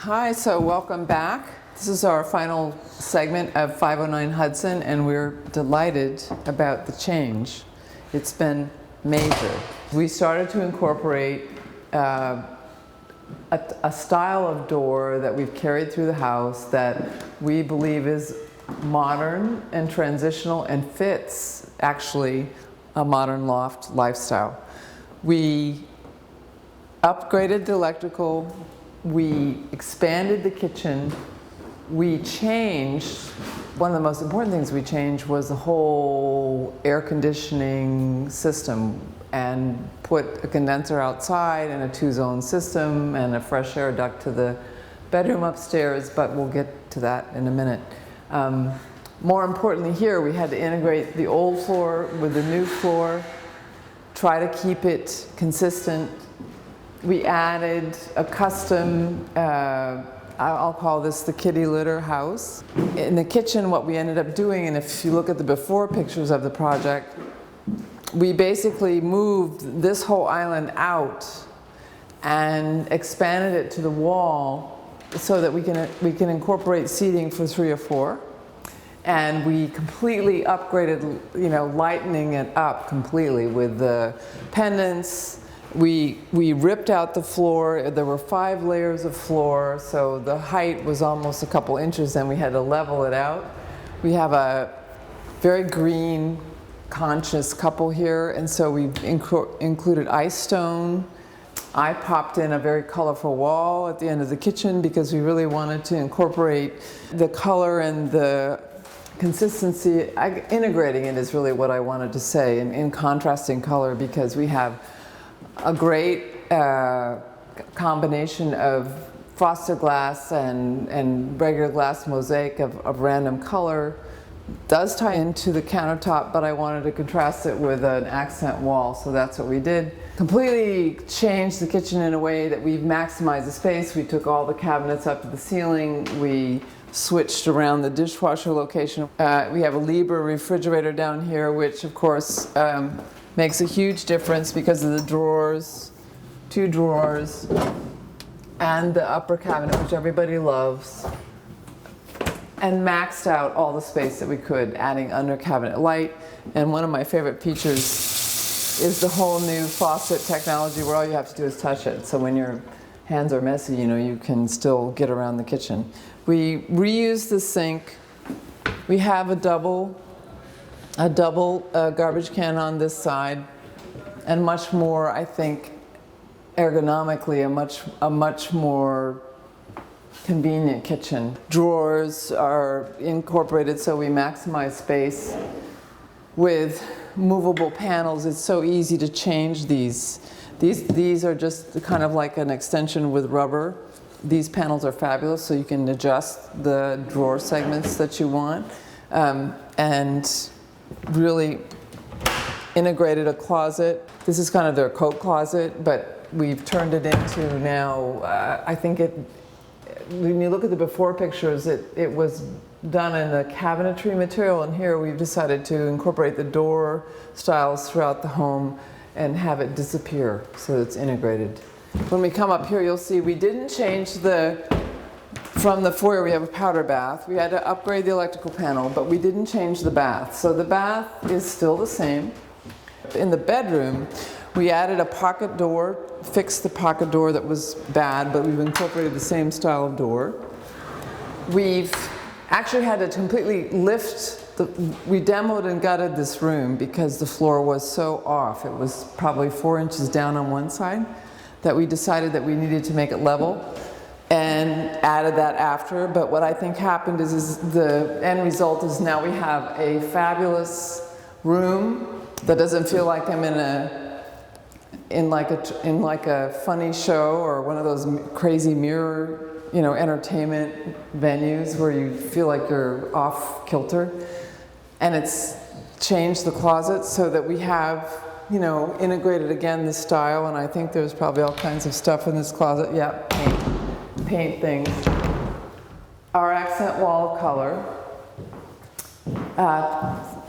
Hi, so welcome back. This is our final segment of 509 Hudson, and we're delighted about the change. It's been major. We started to incorporate a style of door that we've carried through the house that we believe is modern and transitional and fits actually a modern loft lifestyle. We upgraded the electrical, we expanded the kitchen, we changed, one of the most important things we changed was the whole air conditioning system and put a condenser outside and a two-zone system and a fresh air duct to the bedroom upstairs, but we'll get to that in a minute. More importantly here, we had to integrate the old floor with the new floor, try to keep it consistent. We added a custom, I'll call this the kitty litter house. In the kitchen, what we ended up doing, and if you look at the before pictures of the project, we basically moved this whole island out and expanded it to the wall so that we can incorporate seating for 3 or 4. And we completely upgraded, lightening it up completely with the pendants. We ripped out the floor. There were 5 layers of floor, so the height was almost a couple inches, and we had to level it out. We have a very green conscious couple here, and so we included ice stone. I popped in a very colorful wall at the end of the kitchen because we really wanted to incorporate the color and the consistency. Integrating it is really what I wanted to say, in contrasting color, because we have a great combination of frosted glass and regular glass mosaic of random color. Does tie into the countertop, but I wanted to contrast it with an accent wall, so that's what we did. Completely changed the kitchen in a way that we've maximized the space. We took all the cabinets up to the ceiling. We switched around the dishwasher location. We have a Libra refrigerator down here, which of course makes a huge difference because of the drawers, 2 drawers, and the upper cabinet, which everybody loves. And maxed out all the space that we could, adding under cabinet light. And one of my favorite features is the whole new faucet technology where all you have to do is touch it. So when your hands are messy, you can still get around the kitchen. We reused the sink. We have a double garbage can on this side, and much more, I think, ergonomically, a much more convenient kitchen. Drawers are incorporated so we maximize space. With movable panels, it's so easy to change these. These are just kind of like an extension with rubber. These panels are fabulous, so you can adjust the drawer segments that you want. And really integrated a closet. This is kind of their coat closet, but we've turned it into now, I think when you look at the before pictures, it was done in a cabinetry material, and here we've decided to incorporate the door styles throughout the home and have it disappear so it's integrated. When we come up here, you'll see we didn't change from the foyer, we have a powder bath. We had to upgrade the electrical panel, but we didn't change the bath. So the bath is still the same. In the bedroom, we added a pocket door, fixed the pocket door that was bad, but we've incorporated the same style of door. We've actually had to completely we demoed and gutted this room because the floor was so off. It was probably 4 inches down on one side that we decided that we needed to make it level, and added that after. But what I think happened is the end result is now we have a fabulous room that doesn't feel like I'm in like a funny show or one of those crazy mirror, entertainment venues where you feel like you're off kilter. And it's changed the closet so that we have, integrated again the style, and I think there's probably all kinds of stuff in this closet. Yeah, paint things. Our accent wall color.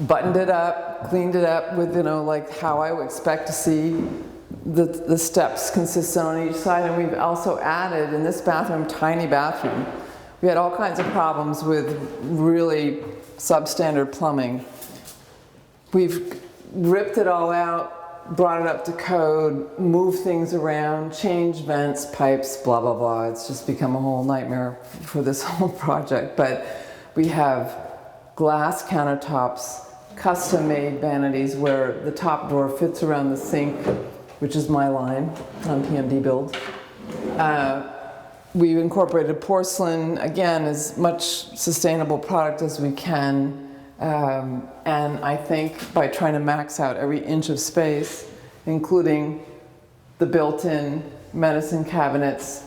Buttoned it up, cleaned it up with, like how I would expect to see the steps consistent on each side, and we've also added in this bathroom, tiny bathroom. We had all kinds of problems with really substandard plumbing. We've ripped it all out, brought it up to code, moved things around, changed vents, pipes, blah, blah, blah. It's just become a whole nightmare for this whole project. But we have glass countertops, custom-made vanities where the top drawer fits around the sink, which is my line on PMD Build. We've incorporated porcelain, again, as much sustainable product as we can. And I think by trying to max out every inch of space, including the built-in medicine cabinets,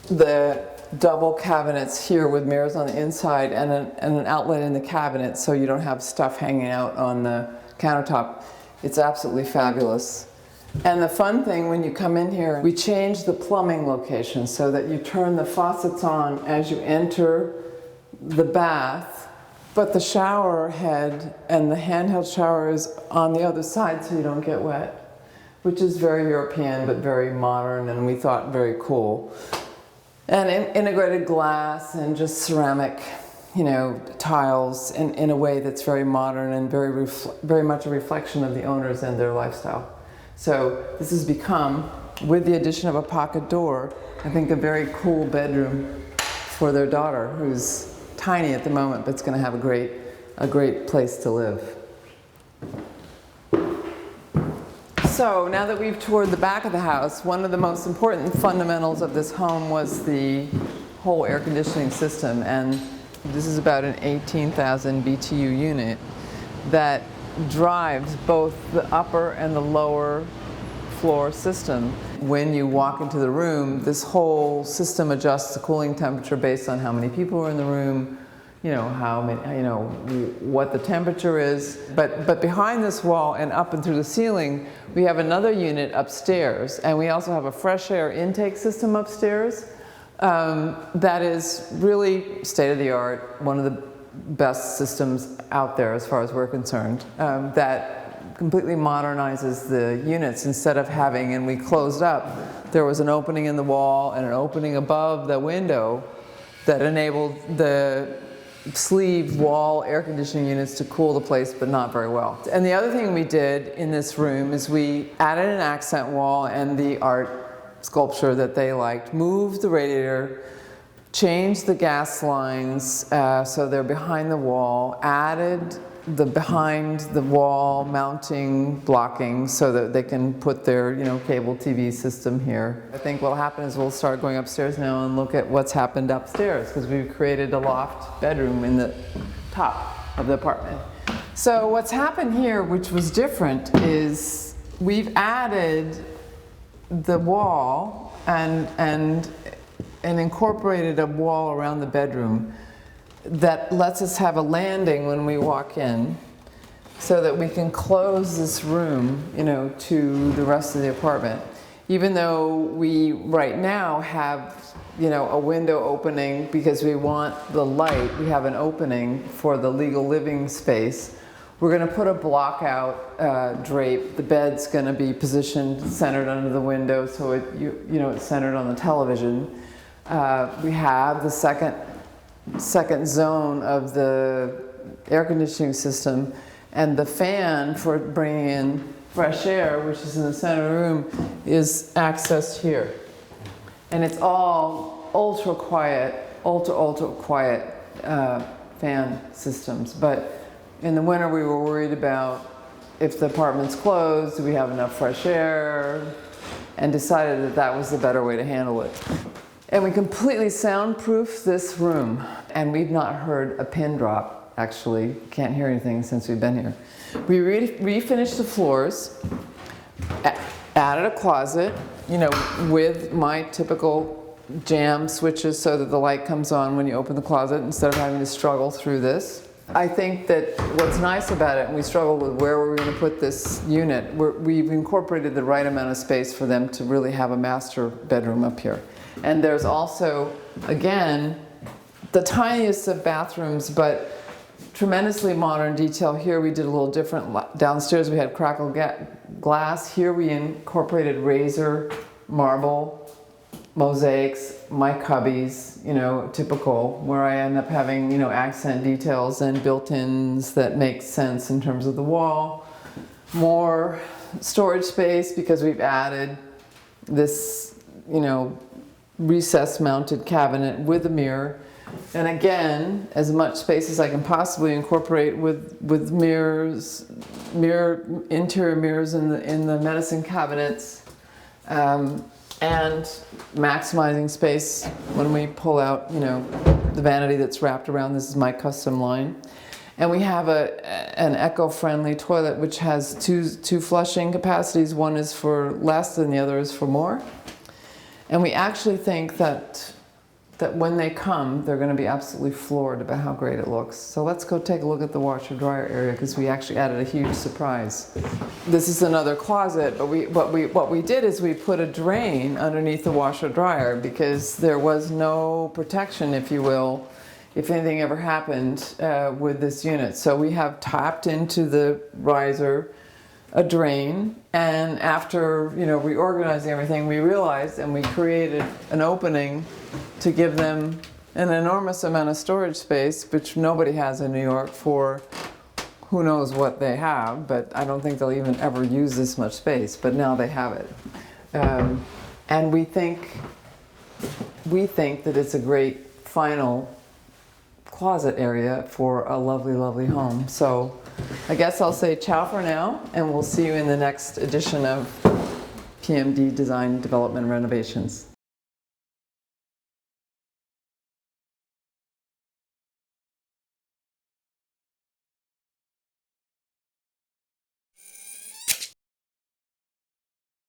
the double cabinets here with mirrors on the inside and an outlet in the cabinet so you don't have stuff hanging out on the countertop. It's absolutely fabulous. And the fun thing when you come in here, we changed the plumbing location so that you turn the faucets on as you enter the bath, but the shower head and the handheld shower is on the other side so you don't get wet, which is very European but very modern and we thought very cool. And integrated glass and just ceramic, tiles in a way that's very modern and very much a reflection of the owners and their lifestyle. So this has become, with the addition of a pocket door, I think a very cool bedroom for their daughter, who's tiny at the moment, but it's going to have a great place to live. So now that we've toured the back of the house, one of the most important fundamentals of this home was the whole air conditioning system. And this is about an 18,000 BTU unit that drives both the upper and the lower floor system. When you walk into the room, this whole system adjusts the cooling temperature based on how many people are in the room, what the temperature is. But behind this wall and up and through the ceiling, we have another unit upstairs, and we also have a fresh air intake system upstairs that is really state-of-the-art, one of the best systems out there as far as we're concerned, that completely modernizes the units. Instead of having, and we closed up, there was an opening in the wall and an opening above the window that enabled the sleeve wall air conditioning units to cool the place, but not very well. And the other thing we did in this room is we added an accent wall and the art sculpture that they liked, moved the radiator, changed the gas lines so they're behind the wall, added the behind the wall mounting blocking so that they can put their cable TV system here. I think what'll happen is we'll start going upstairs now and look at what's happened upstairs, because we've created a loft bedroom in the top of the apartment. So what's happened here, which was different, is we've added the wall and incorporated a wall around the bedroom that lets us have a landing when we walk in so that we can close this room, to the rest of the apartment. Even though we right now have, a window opening because we want the light, we have an opening for the legal living space. We're going to put a block out drape. The bed's going to be positioned centered under the window so it's centered on the television. We have the second zone of the air conditioning system, and the fan for bringing in fresh air, which is in the center of the room, is accessed here. And it's all ultra quiet fan systems. But in the winter we were worried about if the apartment's closed, do we have enough fresh air, and decided that that was the better way to handle it. And we completely soundproofed this room, and we've not heard a pin drop, actually. Can't hear anything since we've been here. We refinished the floors, added a closet, with my typical jam switches so that the light comes on when you open the closet instead of having to struggle through this. I think that what's nice about it, and we struggled with where we're going to put this unit, we've incorporated the right amount of space for them to really have a master bedroom up here. And there's also, again, the tiniest of bathrooms, but tremendously modern detail here. We did a little different. Downstairs we had crackle glass. Here we incorporated razor marble mosaics, my cubbies, you know, typical, where I end up having, you know, accent details and built-ins that make sense in terms of the wall. More storage space because we've added this, you know, recess mounted cabinet with a mirror. And again, as much space as I can possibly incorporate with mirrors, interior mirrors in the medicine cabinets. And maximizing space when we pull out, you know, the vanity that's wrapped around. This is my custom line. And we have an eco-friendly toilet which has two flushing capacities. One is for less and the other is for more. And we actually think that when they come, they're going to be absolutely floored about how great it looks. So let's go take a look at the washer dryer area because we actually added a huge surprise. This is another closet, but what we did is we put a drain underneath the washer dryer because there was no protection, if you will, if anything ever happened with this unit. So we have tapped into the riser a drain, and after, you know, reorganizing everything, we realized and we created an opening to give them an enormous amount of storage space, which nobody has in New York for who knows what they have, but I don't think they'll even ever use this much space, but now they have it. And we think that it's a great final closet area for a lovely, lovely home. So I guess I'll say ciao for now, and we'll see you in the next edition of PMD Design, Development, Renovations.